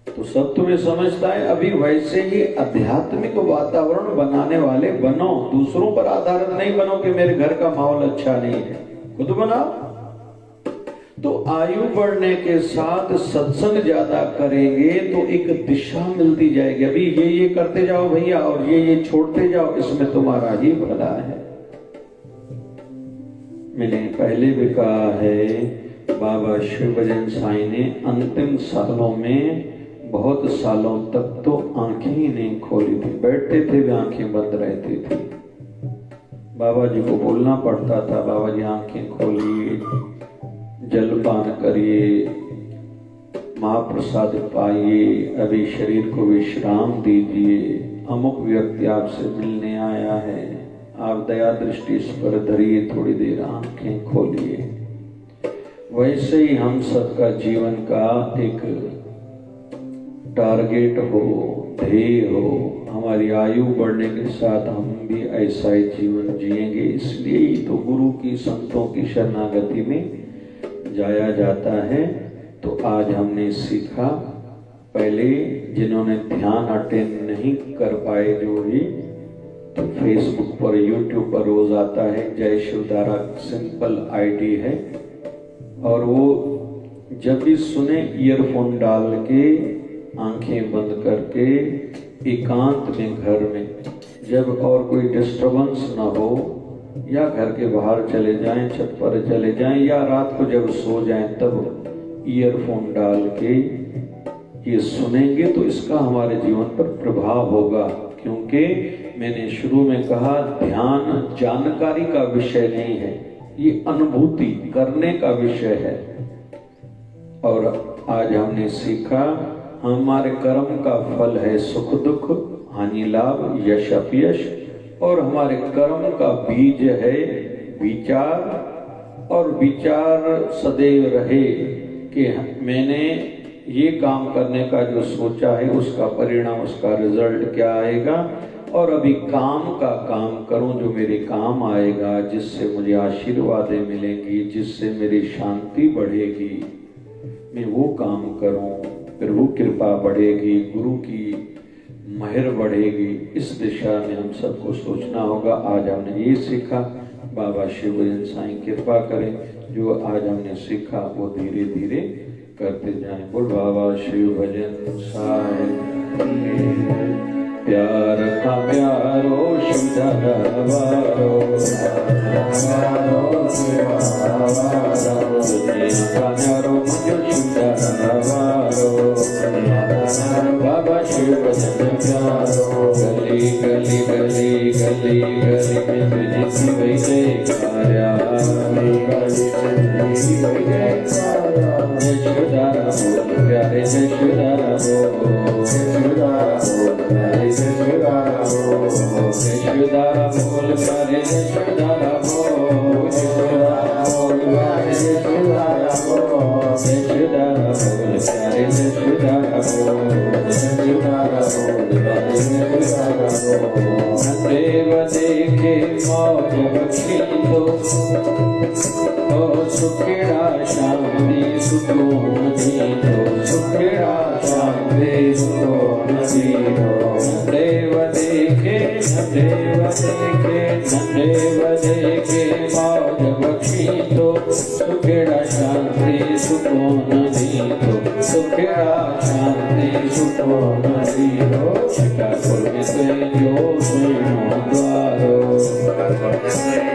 Speaker 1: तो सब तुम्हें समझता है। अभी वैसे ही आध्यात्मिक वातावरण बनाने वाले बनो, दूसरों पर आधारित नहीं बनो कि मेरे घर का माहौल अच्छा नहीं है, खुद बनाओ। तो आयु बढ़ने के साथ सत्संग ज्यादा करेंगे तो एक दिशा मिलती जाएगी। अभी ये करते जाओ भैया और ये छोड़ते जाओ, इसमें तुम्हारा ही भला है। मैंने पहले भी कहा है, बाबा शिव भजन साईं ने अंतिम सालों में बहुत सालों तक तो आंखें ही नहीं खोली थी, बैठते थे वे आंखें बंद रहती थी। बाबा जी को बोलना पड़ता था, बाबा जी आंखें खोलिए, जलपान करिए, महाप्रसाद पाइए, अभी शरीर को विश्राम दीजिए, अमुक व्यक्ति आपसे मिलने आया है, आप दया दृष्टि इस पर धरिए, थोड़ी देर आंखें खोलिए। वैसे ही हम सबका जीवन का एक टारगेट हो, ध्येय हो, हमारी आयु बढ़ने के साथ हम भी ऐसा ही जीवन जिएंगे। इसलिए ही तो गुरु की, संतों की शरणागति में जाया जाता है। तो आज हमने सीखा, पहले जिन्होंने ध्यान अटेंड नहीं कर पाए जो भी, तो फेसबुक पर, यूट्यूब पर रोज आता है, जय शिवधारा सिंपल आईडी है, और वो जब भी सुने ईयरफोन डाल के, आंखें बंद करके, एकांत में घर में, जब और कोई डिस्टरबेंस ना हो, या घर के बाहर चले जाएं, छत पर चले जाएं, या रात को जब सो जाएं तब ईयरफोन डाल के ये सुनेंगे तो इसका हमारे जीवन पर प्रभाव होगा। क्योंकि मैंने शुरू में कहा, ध्यान जानकारी का विषय नहीं है, ये अनुभूति करने का विषय है। और आज हमने सीखा, हमारे कर्म का फल है सुख दुख, हानि लाभ, यश अपयश, और हमारे कर्म का बीज है विचार, और विचार सदैव रहे कि मैंने ये काम करने का जो सोचा है उसका परिणाम, उसका रिजल्ट क्या आएगा, और अभी काम का काम करूं जो मेरे काम आएगा, जिससे मुझे आशीर्वादें मिलेंगी, जिससे मेरी शांति बढ़ेगी, मैं वो काम करूं, प्रभु कृपा बढ़ेगी, गुरु की महर बढ़ेगी। इस दिशा में हम सबको सोचना होगा। आज हमने ये सीखा, बाबा शिव भजन साईं कृपा करें, जो आज हमने सीखा वो धीरे धीरे करते जाएं। बोल बाबा शिव भजन साईं। प्यार का प्यारो शिवधरवारो, बाबा शिव भजन प्यारो। गली गली गली गली गली में तुझी वही जयकारा, जयशुदारा बोल प्यारे, जयशुदारा बोल, जयशुदारा बोल, जयशुदारा बोल प्यारे, जयशुदारा बोल, जयशुदारा बोल प्यारे, जयशुदारा बोल, जयशुदारा बोल प्यारे, जयशुदारा बोल, जयशुदारा बोल प्यारे, जयशुदारा बोल। देव देखे मौज बख्शी दो, ओ सुखेड़ा शांति सुकून दी दो, सुखेड़ा शांति सुकून दी दो। देव देखे, देव देखे, देव देखे मौज बख्शी दो, सुखेड़ा शांति सुकून दी दो, सुखेड़ा शांति सुकून दी दो। शिकापुर में से जो सुनो द्वारो,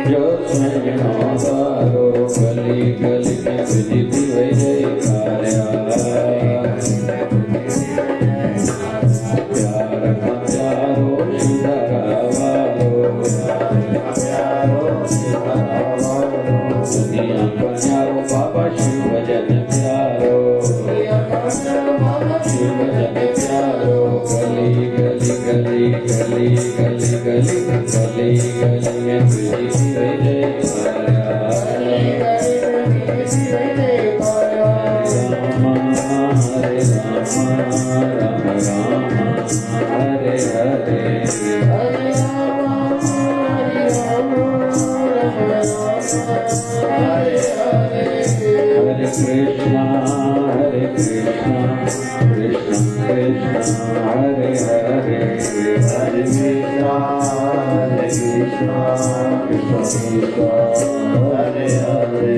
Speaker 1: जो सुनो द्वारो, गली गली में तुझी वही जयकारा। प्यार का प्यारो शिवधरवारो, दुनिया का प्यारो बाबा शिव भजन प्यारो, शिव भजन प्यारो। गली गली गली गली गली गली गली गली में तुझी वही जयकारा। हरे राम राम राम हरे हरे, हरे कृष्णा कृष्ण कृष्ण हरे हरे, हरे कृष्णा कृष्ण कृष्ण हरे हरे।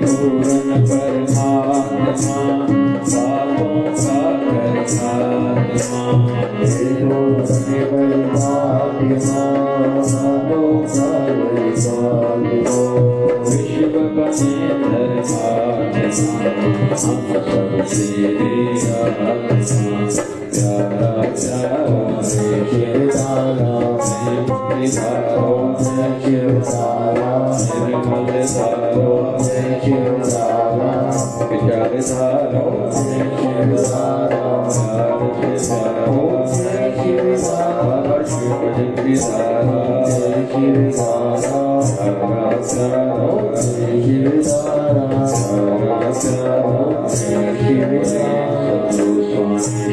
Speaker 1: पूर्ण परमात्मा पापों का करनात्मा, विश्व बने धर्मात्मा, हम सब तेरे आत्मा। प्यारा प्यारा शिवधारा में मुक्ति धारो, शिवधारा निर्मल धारो, शिवधारा विचार धारो, शिवधारा बाबा शिव भजन की धारा, शिवधारा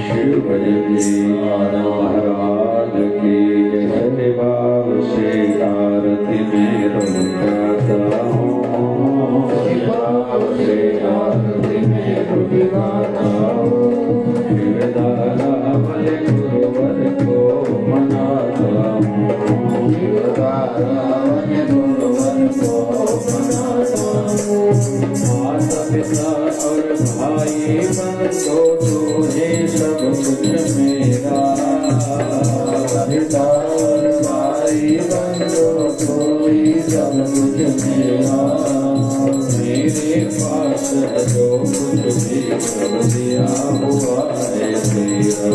Speaker 1: शिव भजन महाराज की जय। भाव से आरती में रुक जाता हूँ, भाव से आरती में रुक जाता हूँ। शिवधारा भले गुरुवर को मनाता हूँ, शिवधारा भले गुरुवर को मनाता हूँ। माता पिता और भाई बंधु तुझे सब कुछ मेरा, पिता और भाई बंधु तू ही सब कुछ मेरा। मेरे पास जो कुछ भी कर दिया हुआ है तेरा,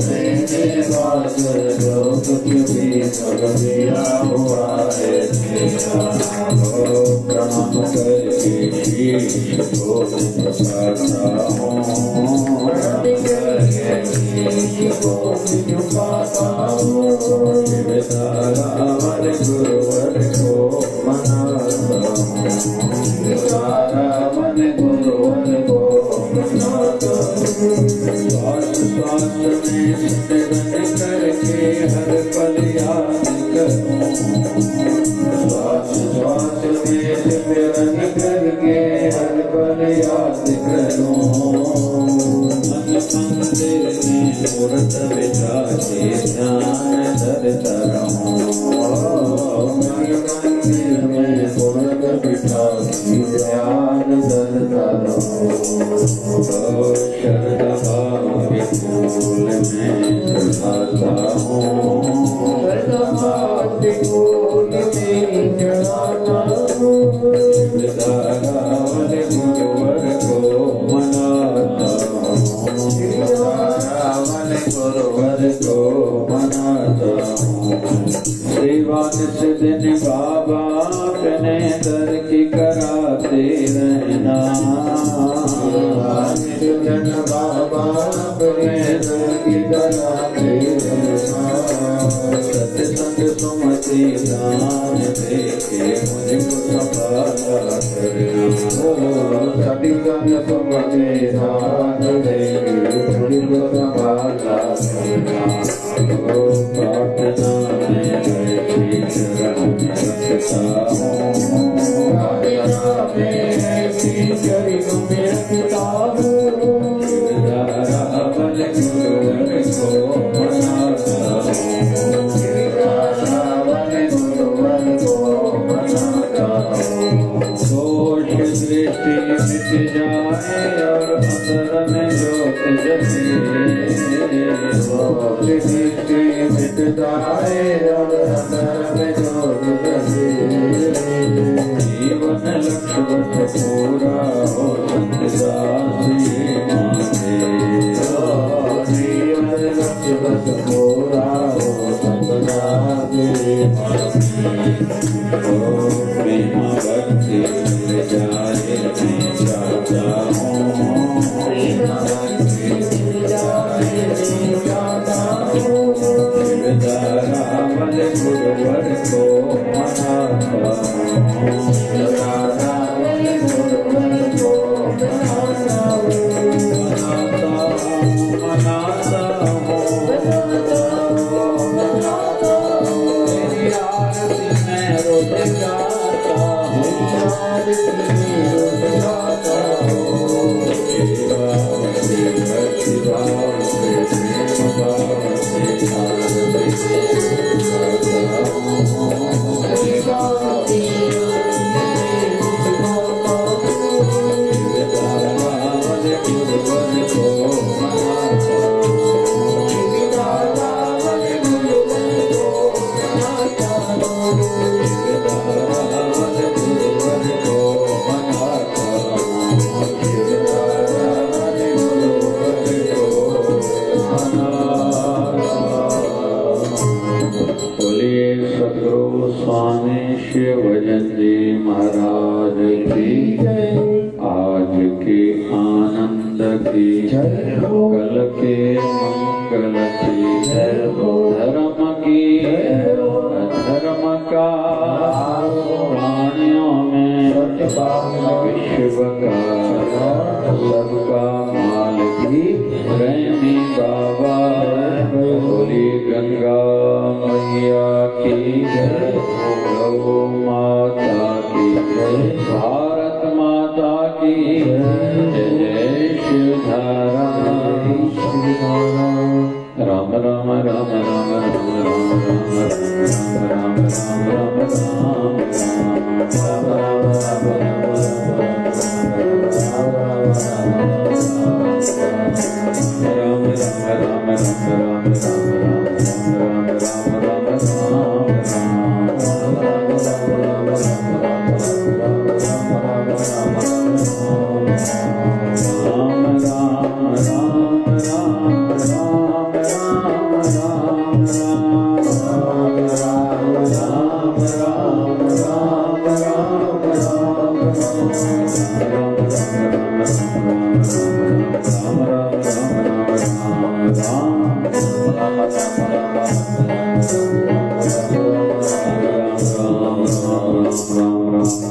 Speaker 1: मेरे पास जो कुछ भी कर दिया हुआ है तेरा। प्रणाम करके शीश को झुकाता हूँ, प्रणाम करके शीश को झुकाता हूँ। शिवदारावन गुरुवर को मनाता हूँ, शिवदारावन गुरुवर को मनाता हूँ। श्वास श्वास में सिमरन करके हर पल याद करूँ, श्वास श्वास में सिमरन करके हर पल याद करूँ। मन मंदिर में मूर्त बिठाके ध्यान धरता रहूं, मन मंदिर में मूर्त बिठाके ध्यान धरता रहूं। शरदा भाव के फूल में चढ़ाता हूँ, शरदा भाव के फूल में चढ़ाता हूँ। शिवदारावन गुरुवर को मनाता हूँ, शिवदारावन गुरुवर को मनाता हूँ। सेवान से दिन बाबा अपने दर की कराते रहना, दिन बाबा अपने दर की कराते रहना। सत्संग सुमति दान देके मुझको सफाला करना, सत्संग सुमति दान देके मुझको सफाला करना। प्रार्थना में ऐसी चरण रखता हूँ, प्रार्थना में ऐसी चरण में रखता हूँ। शिवदारावन गुरुवर को मनाता हूँ, शिवदारावन गुरुवर को मनाता हूँ। दोष दृष्टि मिट जाए और अंदर में ज्योत जले, दोष दृष्टि मिट जाए और अंदर में ज्योत जले। जीवन लक्ष्य बस पूरा हो संतदासी मांगे, जीवन लक्ष्य बस पूरा हो संतदासी मांगे। प्रेम भक्ति मिल जाए मैं चाहता हूँ, प्रेम भक्ति मिल जाए मैं चाहता हूँ। शिवदारावन गुरुवर को मनाता हूँ, शिवदारावन गुरुवर को मनाता हूँ, मनाता हूँ, मनाता हूँ। तेरी आरती में रोज गाता हूँ, आरती में रोज गाता हूँ। सेवा से भक्ति भाव से प्रेम भाव से आरती गाता हूँ, सेवा से शिवदारावन गुरुवर को मनाता हूँ, शिवदारावन गुरुवर को मनाता हूँ, शिवदारावन गुरुवर को मनाता हूँ, शिवदारावन गुरुवर को मनाता हूँ। बोलिए सद्गुरु स्वामी शिवजन जी महाराज की जय। आज के आनंद की जय हो, कल के मंगल की जय हो, धर्म की जय हो, अधर्म का प्राणियों में विश्व का सबका मालिक प्रेमी बाबा। बोली गंगा मैया की जय, गौ माता की जय, भारत माता की जय। जय शिवधारा राम राम राम राम राम राम राम राम राम राम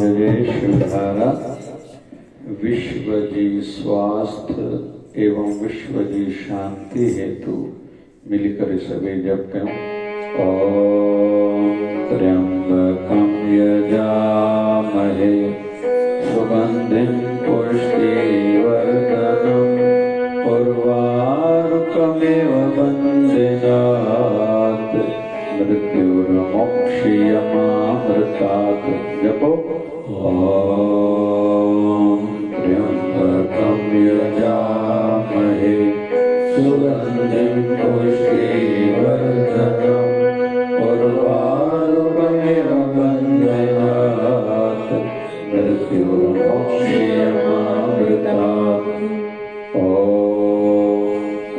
Speaker 1: जय शिवधारा। विश्व जी स्वास्थ्य एवं विश्व जी शांति हेतु मिलकर सभी जपें। ओम त्र्यंबकं यजामहे सुगंधिं पुष्टिवर्धनम् उर्वारुकमिव बन्धनात् मृत्युर्मोक्षयमामृतात्। जपो ओम त्र्यंबकं यजामहे सुगंधिं पुष्टिवर्धनम् उर्वारुकमिव बन्धनात् मृत्युर्मोक्षयमामृतात्। ओम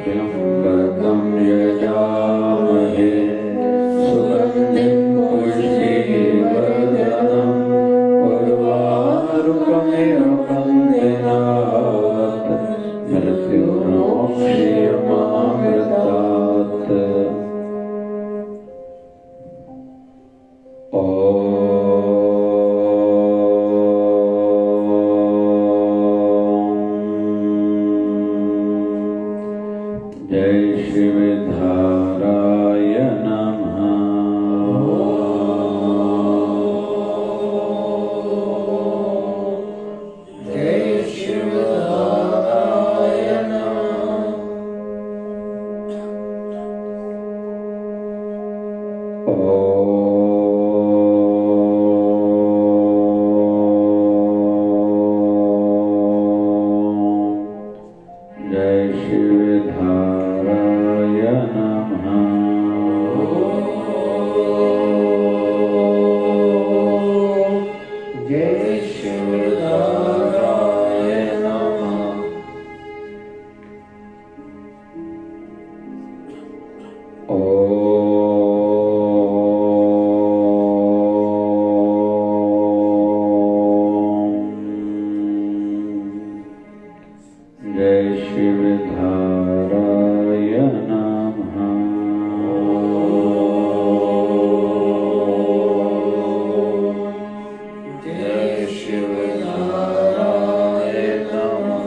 Speaker 1: त्र्यंबकं यजामहे सुगंधिं पुष्टिवर्धनम् उर्वारुकमिव बन्धनात् मृत्युर्मोक्षयमामृतात्। जय शिवधाराय नमः। जय शिवधाराय नमः। जय शिवधाराय नमः। जय शिवधाराय नमः। जय शिवधाराय नमः। जय शिवधाराय नमः।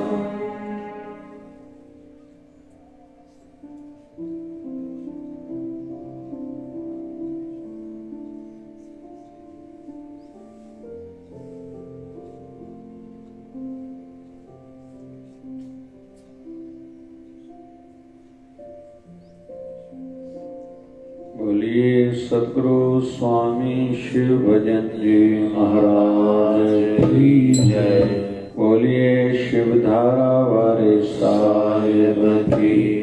Speaker 1: बोलिए सद्गुरु स्वामी शिव भजन जी महाराज की जय। बोलिए शिवधारा वाले साहिब की